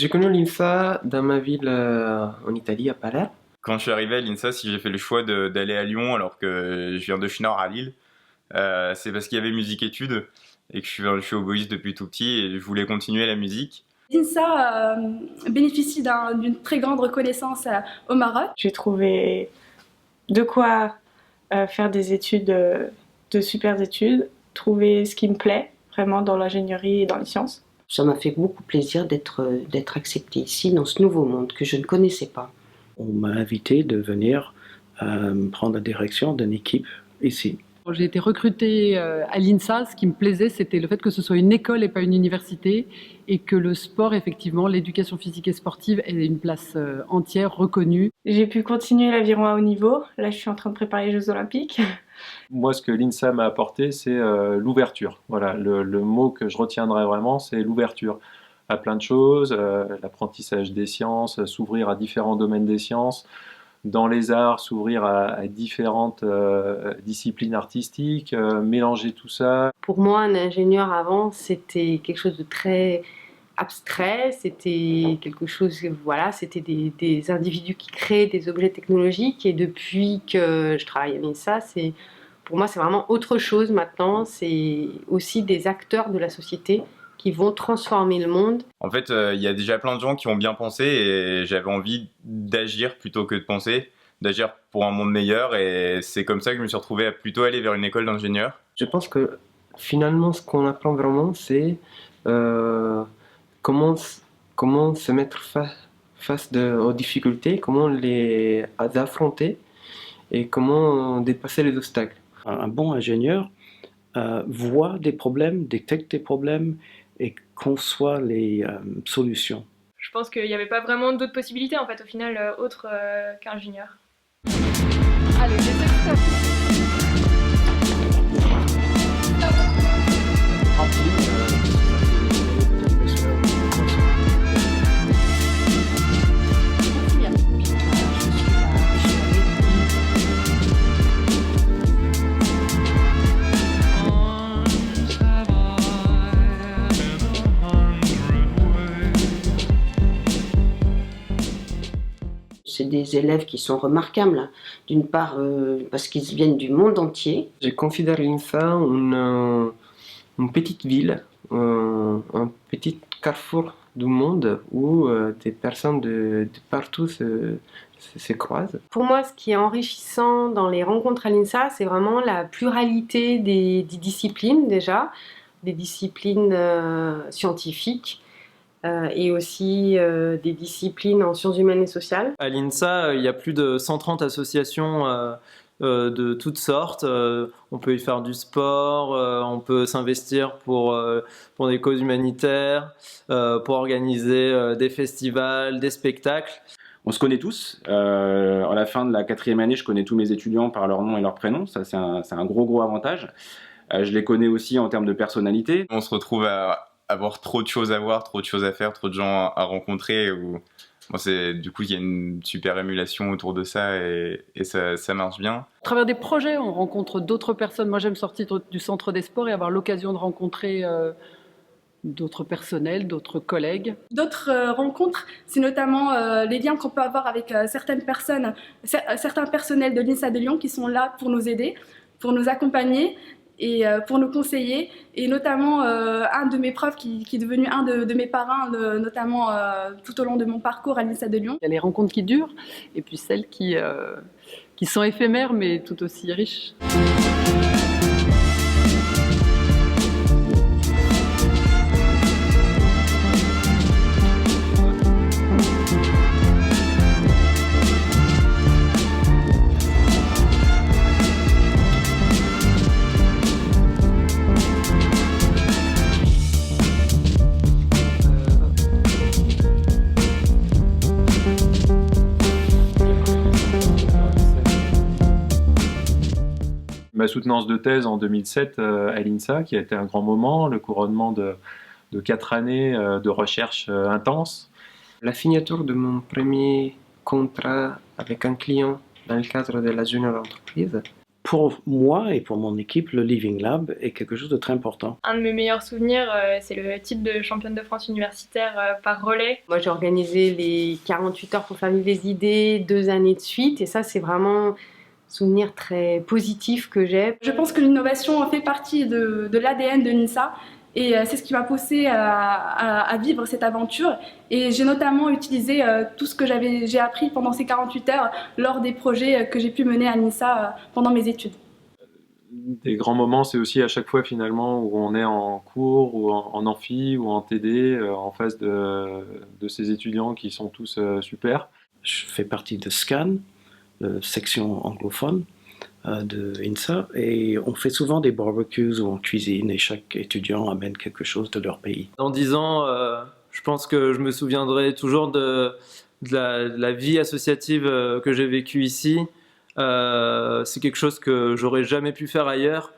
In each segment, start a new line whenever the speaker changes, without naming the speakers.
J'ai connu l'INSA dans ma ville en Italie, à Palerme.
Quand je suis arrivé à l'INSA, si j'ai fait le choix d'aller à Lyon alors que je viens de Chenard à Lille, c'est parce qu'il y avait musique-études et que je suis oboïste depuis tout petit et je voulais continuer la musique.
L'INSA bénéficie d'une très grande reconnaissance au Maroc.
J'ai trouvé de quoi faire des études, de super études, trouver ce qui me plaît vraiment dans l'ingénierie et dans les sciences.
Ça m'a fait beaucoup plaisir d'être acceptée ici, dans ce nouveau monde que je ne connaissais pas.
On m'a invité de venir prendre la direction d'une équipe ici.
J'ai été recrutée à l'INSA. Ce qui me plaisait, c'était le fait que ce soit une école et pas une université, et que le sport, effectivement, l'éducation physique et sportive ait une place entière, reconnue.
J'ai pu continuer l'aviron à haut niveau. Là, je suis en train de préparer les Jeux Olympiques.
Moi, ce que l'INSA m'a apporté, c'est l'ouverture. Voilà, le mot que je retiendrai vraiment, c'est l'ouverture à plein de choses, l'apprentissage des sciences, s'ouvrir à différents domaines des sciences, dans les arts, s'ouvrir à différentes disciplines artistiques, mélanger tout ça.
Pour moi, un ingénieur avant, c'était quelque chose de très abstrait, c'était quelque chose, voilà, c'était des individus qui créaient des objets technologiques, et depuis que je travaille à l'INSA, pour moi, c'est vraiment autre chose maintenant, c'est aussi des acteurs de la société qui vont transformer le monde.
En fait, il y a déjà plein de gens qui ont bien pensé et j'avais envie d'agir plutôt que de penser, d'agir pour un monde meilleur, et c'est comme ça que je me suis retrouvé à plutôt aller vers une école d'ingénieur.
Je pense que finalement, ce qu'on apprend vraiment, c'est comment se mettre face aux difficultés, comment les affronter et comment dépasser les obstacles.
Un bon ingénieur voit des problèmes, détecte des problèmes et conçoit les solutions.
Je pense qu'il n'y avait pas vraiment d'autres possibilités en fait au final autres qu'ingénieur.
Allez, les experts.
C'est des élèves qui sont remarquables, d'une part parce qu'ils viennent du monde entier.
Je considère l'INSA une petite ville, un petit carrefour du monde où des personnes de partout se croisent.
Pour moi, ce qui est enrichissant dans les rencontres à l'INSA, c'est vraiment la pluralité des disciplines déjà, des disciplines scientifiques, et aussi des disciplines en sciences humaines et sociales.
À l'INSA, il y a plus de 130 associations de toutes sortes. On peut y faire du sport, on peut s'investir pour des causes humanitaires, pour organiser des festivals, des spectacles.
On se connaît tous. À la fin de la 4e année, je connais tous mes étudiants par leur nom et leur prénom. Ça, c'est un gros avantage. Je les connais aussi en termes de personnalité.
On se retrouve à avoir trop de choses à voir, trop de choses à faire, trop de gens à rencontrer. Du coup, il y a une super émulation autour de ça et ça marche bien.
À travers des projets, on rencontre d'autres personnes. Moi, j'aime sortir du centre des sports et avoir l'occasion de rencontrer d'autres personnels, d'autres collègues.
D'autres rencontres, c'est notamment les liens qu'on peut avoir avec certaines personnes, certains personnels de l'INSA de Lyon qui sont là pour nous aider, pour nous accompagner et pour nous conseiller, et notamment un de mes profs qui est devenu un de mes parrains, notamment tout au long de mon parcours à l'INSA de Lyon.
Il y a les rencontres qui durent, et puis celles qui sont éphémères, mais tout aussi riches.
Ma soutenance de thèse en 2007 à l'INSA, qui a été un grand moment, le couronnement de 4 années de recherche intense.
La signature de mon premier contrat avec un client dans le cadre de la junior entreprise.
pour moi et pour mon équipe, le Living Lab est quelque chose de très important.
Un de mes meilleurs souvenirs, c'est le titre de championne de France universitaire par relais.
Moi, j'ai organisé les 48 heures pour faire vivre les idées 2 années de suite, et ça, c'est vraiment un souvenir très positif que j'ai.
Je pense que l'innovation fait partie de l'ADN de l'INSA. Et c'est ce qui m'a poussée à vivre cette aventure. Et j'ai notamment utilisé tout ce que j'ai appris pendant ces 48 heures lors des projets que j'ai pu mener à l'INSA pendant mes études.
Des grands moments, c'est aussi à chaque fois finalement où on est en cours ou en amphi ou en TD en face de ces étudiants qui sont tous super.
Je fais partie de SCAN, la section anglophone de INSA, et on fait souvent des barbecues où on cuisine et chaque étudiant amène quelque chose de leur pays.
Dans 10 ans, je pense que je me souviendrai toujours de la vie associative que j'ai vécue ici. C'est quelque chose que j'aurais jamais pu faire ailleurs.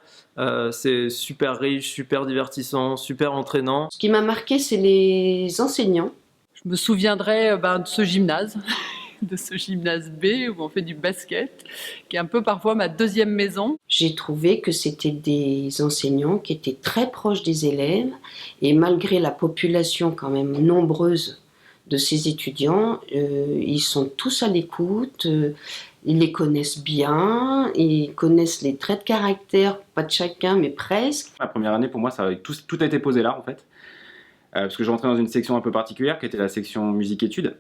C'est super riche, super divertissant, super entraînant.
Ce qui m'a marqué, c'est les enseignants.
Je me souviendrai de ce gymnase. De ce gymnase B où on fait du basket, qui est un peu parfois ma deuxième maison.
J'ai trouvé que c'était des enseignants qui étaient très proches des élèves, et malgré la population quand même nombreuse de ces étudiants, ils sont tous à l'écoute, ils les connaissent bien, ils connaissent les traits de caractère, pas de chacun mais presque.
La première année pour moi tout a été posé là en fait, parce que je rentrais dans une section un peu particulière qui était la section musique-études.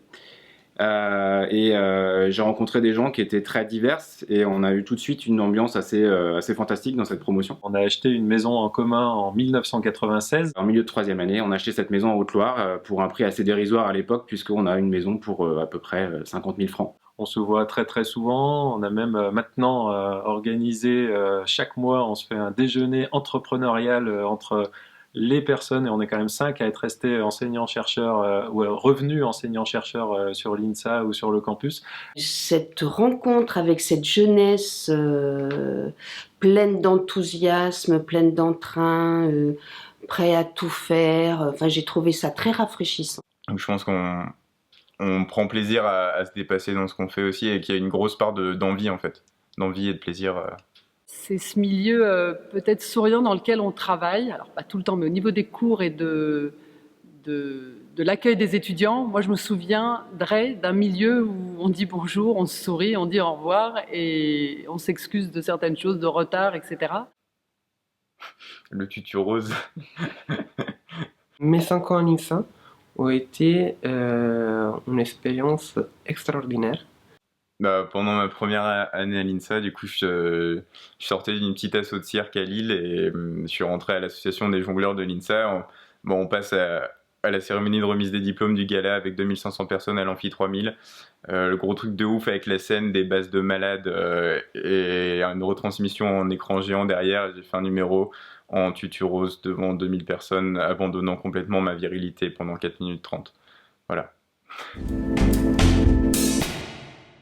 J'ai rencontré des gens qui étaient très diverses et on a eu tout de suite une ambiance assez fantastique dans cette promotion.
On a acheté une maison en commun en 1996.
En milieu de 3e année, on a acheté cette maison en Haute-Loire pour un prix assez dérisoire à l'époque, puisqu'on a une maison pour à peu près 50 000 francs.
On se voit très très souvent, on a même maintenant organisé chaque mois, on se fait un déjeuner entrepreneurial entre les personnes, et on est quand même 5 à être restés enseignants-chercheurs ou revenus enseignants-chercheurs sur l'INSA ou sur le campus.
Cette rencontre avec cette jeunesse pleine d'enthousiasme, pleine d'entrain, prêt à tout faire, enfin, j'ai trouvé ça très rafraîchissant.
Donc je pense qu'on prend plaisir à se dépasser dans ce qu'on fait aussi, et qu'il y a une grosse part d'envie en fait, d'envie et de plaisir.
C'est ce milieu peut-être souriant dans lequel on travaille, alors pas tout le temps, mais au niveau des cours et de l'accueil des étudiants. Moi, je me souviendrai d'un milieu où on dit bonjour, on se sourit, on dit au revoir et on s'excuse de certaines choses, de retard, etc.
Le tutu rose.
Mes 5 ans à l'INSA ont été une expérience extraordinaire.
Pendant ma première année à l'INSA, du coup, je sortais d'une petite asso de cirque à Lille et je suis rentré à l'association des jongleurs de l'INSA. On passe à la cérémonie de remise des diplômes du gala avec 2500 personnes à l'amphi 3000. Le gros truc de ouf avec la scène, des basses de malades et une retransmission en écran géant derrière. J'ai fait un numéro en tutu rose devant 2000 personnes, abandonnant complètement ma virilité pendant 4 minutes 30. Voilà.